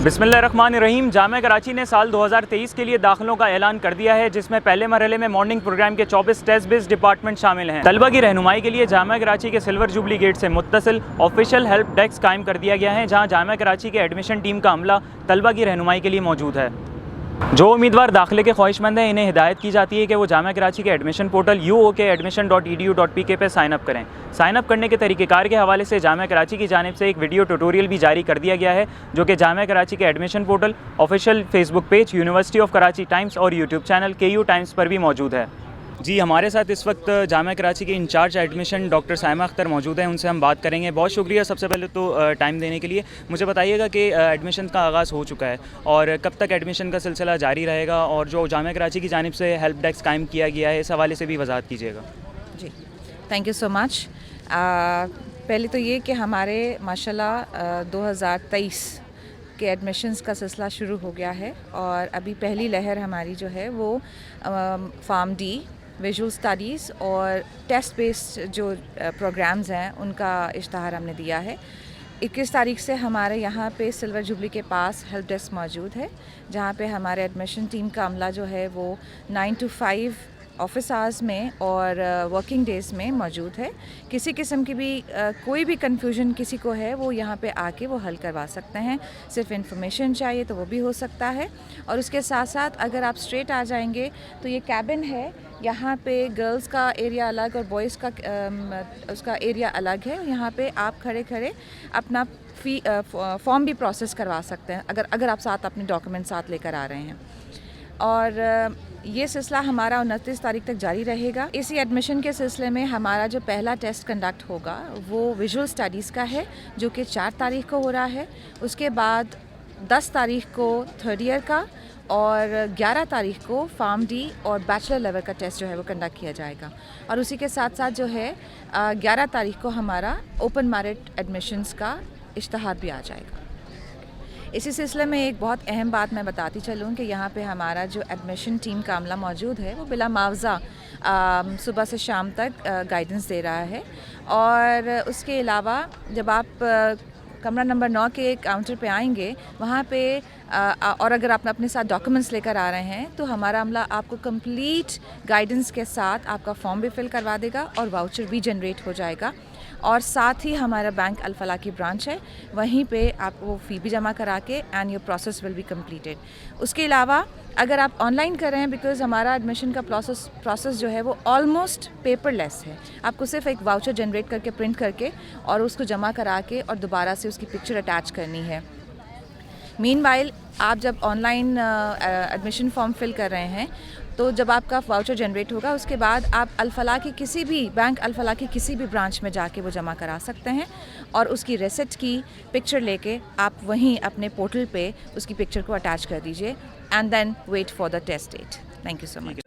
بسم اللہ الرحمن الرحیم۔ جامعہ کراچی نے سال 2023 کے لیے داخلوں کا اعلان کر دیا ہے، جس میں پہلے مرحلے میں مارننگ پروگرام کے 24 ٹیسٹ بیسڈ ڈپارٹمنٹ شامل ہیں۔ طلبہ کی رہنمائی کے لیے جامعہ کراچی کے سلور جوبلی گیٹ سے متصل آفیشیل ہیلپ ڈیسک قائم کر دیا گیا ہے، جہاں جامعہ کراچی کے ایڈمیشن ٹیم کا عملہ طلبہ کی رہنمائی کے لیے موجود ہے۔ جو امیدوار داخلے کے خواہش مند ہیں، انہیں ہدایت کی جاتی ہے کہ وہ جامعہ کراچی کے ایڈمیشن پورٹل uokadmission.edu.pk پہ سائن اپ کریں۔ سائن اپ کرنے کے طریقہ کار کے حوالے سے جامعہ کراچی کی جانب سے ایک ویڈیو ٹیوٹوریل بھی جاری کر دیا گیا ہے، جو کہ جامعہ کراچی کے admission portal, official Facebook page, University of Karachi Times اور یوٹیوب چینل KU ٹائمز پر بھی موجود ہے۔ جی، ہمارے ساتھ اس وقت جامعہ کراچی کے incharge admission doctor Saima Akhtar موجود ہیں، ان سے ہم بات کریں گے۔ بہت شکریہ سب سے پہلے تو ٹائم دینے کے لیے۔ مجھے بتائیے گا کہ ایڈمیشن کا آغاز ہو چکا ہے اور کب تک ایڈمیشن کا سلسلہ جاری رہے گا، اور جو جامعہ کراچی کی جانب سے ہیلپ ڈیسک قائم کیا گیا ہے، اس حوالے سے بھی وضاحت کیجیے گا۔ جی، تھینک یو سو مچ۔ پہلے تو یہ کہ ہمارے ماشاءاللہ 2023 کے ایڈمیشنز کا سلسلہ شروع ہو گیا ہے، اور ابھی پہلی لہر ہماری جو ہے وہ فارم ڈی، ویژول اسٹڈیز اور ٹیسٹ بیسڈ جو پروگرامز ہیں ان کا اشتہار ہم نے دیا ہے۔ 21 تاریخ سے ہمارے یہاں پہ سلور جوبلی کے پاس ہیلپ ڈیسک موجود ہے، جہاں پہ ہمارے ایڈمیشن ٹیم کا عملہ جو ہے وہ 9 to 5 آفس آورز میں اور ورکنگ ڈیز میں موجود ہے۔ کسی قسم کی بھی کوئی بھی کنفیوژن کسی کو ہے، وہ یہاں پہ آ کے وہ حل کروا سکتے ہیں۔ صرف انفارمیشن چاہیے تو وہ بھی ہو سکتا ہے، اور اس کے ساتھ ساتھ اگر آپ اسٹریٹ آ جائیں گے تو یہ کیبن ہے، یہاں پہ گرلز کا ایریا الگ اور بوائز کا اس کا ایریا الگ ہے۔ یہاں پہ آپ کھڑے کھڑے اپنا فارم بھی پروسیس کروا سکتے ہیں، اگر آپ ساتھ اپنے ڈاکومنٹ ساتھ لے کر آ رہے ہیں۔ اور یہ سلسلہ ہمارا 29 تاریخ تک جاری رہے گا۔ اسی ایڈمیشن کے سلسلے میں ہمارا جو پہلا ٹیسٹ کنڈکٹ ہوگا وہ ویژول اسٹڈیز کا ہے، جو کہ 4 تاریخ کو ہو رہا ہے۔ اس کے بعد 10 تاریخ کو تھرڈ ایئر کا، اور 11 تاریخ کو فارم ڈی اور بیچلر لیول کا ٹیسٹ جو ہے وہ کنڈکٹ کیا جائے گا۔ اور اسی کے ساتھ ساتھ جو ہے 11 تاریخ کو ہمارا اوپن میرٹ ایڈمیشنز کا اشتہار بھی آ جائے گا۔ اسی سلسلے میں ایک بہت اہم بات میں بتاتی چلوں کہ یہاں پہ ہمارا جو ایڈمیشن ٹیم کا عملہ موجود ہے وہ بلا معاوضہ صبح سے شام تک گائیڈنس دے رہا ہے۔ اور اس کے علاوہ جب آپ کمرہ نمبر 9 کے کاؤنٹر پہ آئیں گے، وہاں پہ اور اگر آپ اپنے ساتھ ڈاکومنٹس لے کر آ رہے ہیں تو ہمارا عملہ آپ کو کمپلیٹ گائیڈنس کے ساتھ آپ کا فارم بھی فل کروا دے گا اور واؤچر بھی جنریٹ ہو جائے گا۔ اور ساتھ ہی ہمارا بینک الفلاح کی برانچ ہے، وہیں پہ آپ کو فی بھی جمع کرا کے and your process will be completed. اس کے علاوہ اگر آپ آن لائن کر رہے ہیں، بیکاز ہمارا ایڈمیشن کا پروسیس جو ہے وہ آلموسٹ پیپر لیس ہے، آپ کو صرف ایک واؤچر جنریٹ کر کے پرنٹ کر کے اور اس کو جمع کرا کے اور دوبارہ سے اس کی پکچر اٹیچ کرنی ہے۔ مین وائل آپ جب on line admission form fill کر رہے ہیں تو جب آپ کا واؤچر جنریٹ ہوگا، اس کے بعد آپ الفلاح کی کسی بھی بینک الفلاح کی کسی بھی برانچ میں جا کے وہ جمع کرا سکتے ہیں، اور اس کی ریسیپٹ کی پکچر لے کے آپ وہیں اپنے پورٹل پہ اس کی پکچر کو اٹیچ کر دیجیے، and then wait for the test date. Thank you so much.